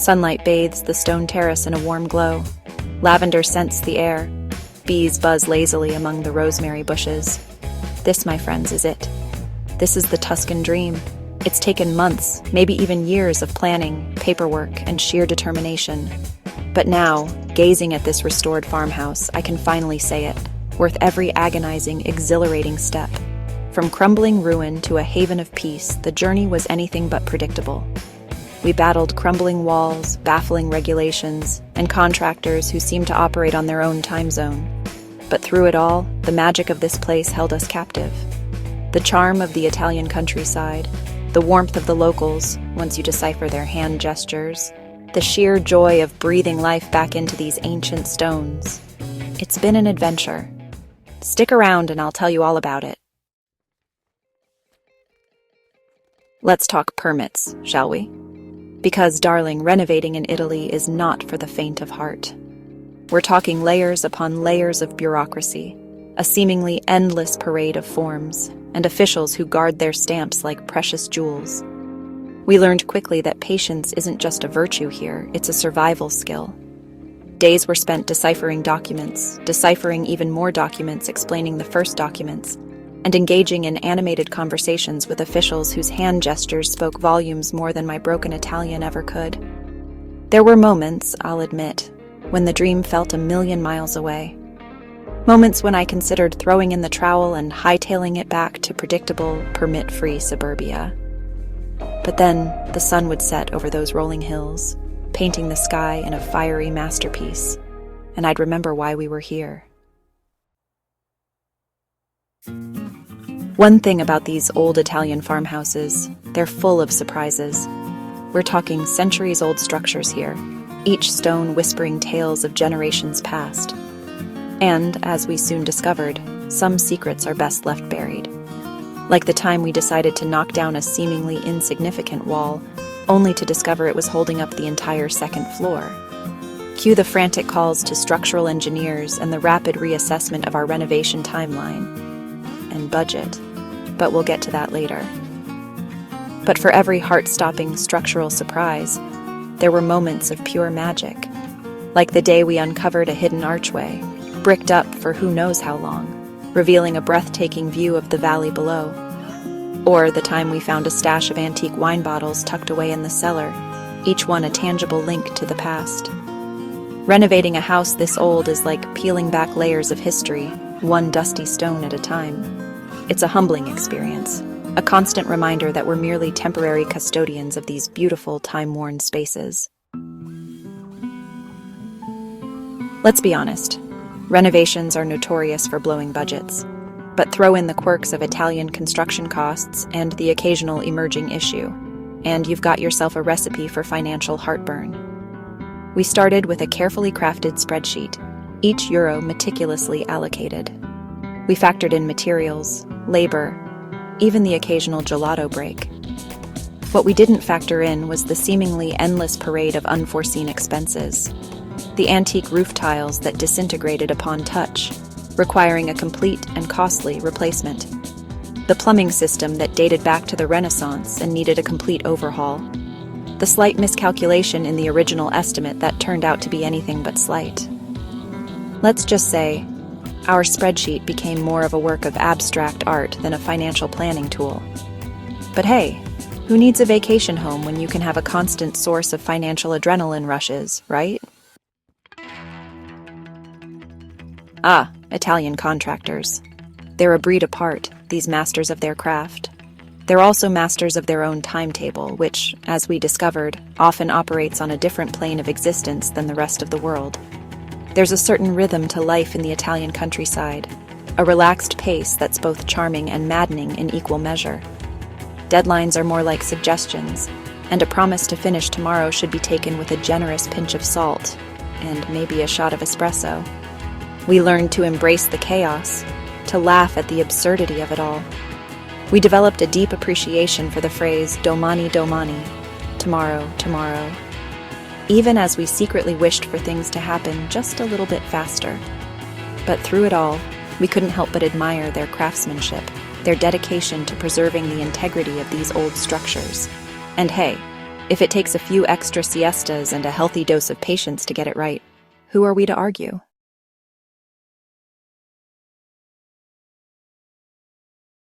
Sunlight bathes the stone terrace in a warm glow. Lavender scents the air. Bees buzz lazily among the rosemary bushes. This, my friends, is it. This is the Tuscan dream. It's taken months, maybe even years of planning, paperwork, and sheer determination. But now, gazing at this restored farmhouse, I can finally say it, worth every agonizing, exhilarating step. From crumbling ruin to a haven of peace, the journey was anything but predictable. We battled crumbling walls, baffling regulations, and contractors who seemed to operate on their own time zone. But through it all, the magic of this place held us captive. The charm of the Italian countryside, the warmth of the locals, once you decipher their hand gestures, the sheer joy of breathing life back into these ancient stones. It's been an adventure. Stick around and I'll tell you all about it. Let's talk permits, shall we? Because, darling, renovating in Italy is not for the faint of heart. We're talking layers upon layers of bureaucracy, a seemingly endless parade of forms, and officials who guard their stamps like precious jewels. We learned quickly that patience isn't just a virtue here, it's a survival skill. Days were spent deciphering documents, deciphering even more documents, explaining the first documents, and engaging in animated conversations with officials whose hand gestures spoke volumes more than my broken Italian ever could. There were moments, I'll admit, when the dream felt a million miles away. Moments when I considered throwing in the trowel and hightailing it back to predictable, permit-free suburbia. But then the sun would set over those rolling hills, painting the sky in a fiery masterpiece, and I'd remember why we were here. One thing about these old Italian farmhouses, they're full of surprises. We're talking centuries-old structures here, each stone whispering tales of generations past. And, as we soon discovered, some secrets are best left buried. Like the time we decided to knock down a seemingly insignificant wall, only to discover it was holding up the entire second floor. Cue the frantic calls to structural engineers and the rapid reassessment of our renovation timeline and budget, but we'll get to that later. But for every heart-stopping structural surprise, there were moments of pure magic, like the day we uncovered a hidden archway, bricked up for who knows how long, revealing a breathtaking view of the valley below. Or the time we found a stash of antique wine bottles tucked away in the cellar, each one a tangible link to the past. Renovating a house this old is like peeling back layers of history, one dusty stone at a time. It's a humbling experience, a constant reminder that we're merely temporary custodians of these beautiful, time-worn spaces. Let's be honest. Renovations are notorious for blowing budgets, but throw in the quirks of Italian construction costs and the occasional emerging issue, and you've got yourself a recipe for financial heartburn. We started with a carefully crafted spreadsheet, each euro meticulously allocated. We factored in materials, labor, even the occasional gelato break. What we didn't factor in was the seemingly endless parade of unforeseen expenses. The antique roof tiles that disintegrated upon touch, requiring a complete and costly replacement. The plumbing system that dated back to the Renaissance and needed a complete overhaul. The slight miscalculation in the original estimate that turned out to be anything but slight. Let's just say, our spreadsheet became more of a work of abstract art than a financial planning tool. But hey, who needs a vacation home when you can have a constant source of financial adrenaline rushes, right? Ah, Italian contractors. They're a breed apart, these masters of their craft. They're also masters of their own timetable, which, as we discovered, often operates on a different plane of existence than the rest of the world. There's a certain rhythm to life in the Italian countryside, a relaxed pace that's both charming and maddening in equal measure. Deadlines are more like suggestions, and a promise to finish tomorrow should be taken with a generous pinch of salt, and maybe a shot of espresso. We learned to embrace the chaos, to laugh at the absurdity of it all. We developed a deep appreciation for the phrase domani domani, tomorrow, tomorrow, even as we secretly wished for things to happen just a little bit faster. But through it all, we couldn't help but admire their craftsmanship, their dedication to preserving the integrity of these old structures. And hey, If it takes a few extra siestas and a healthy dose of patience to get it right, who are we to argue?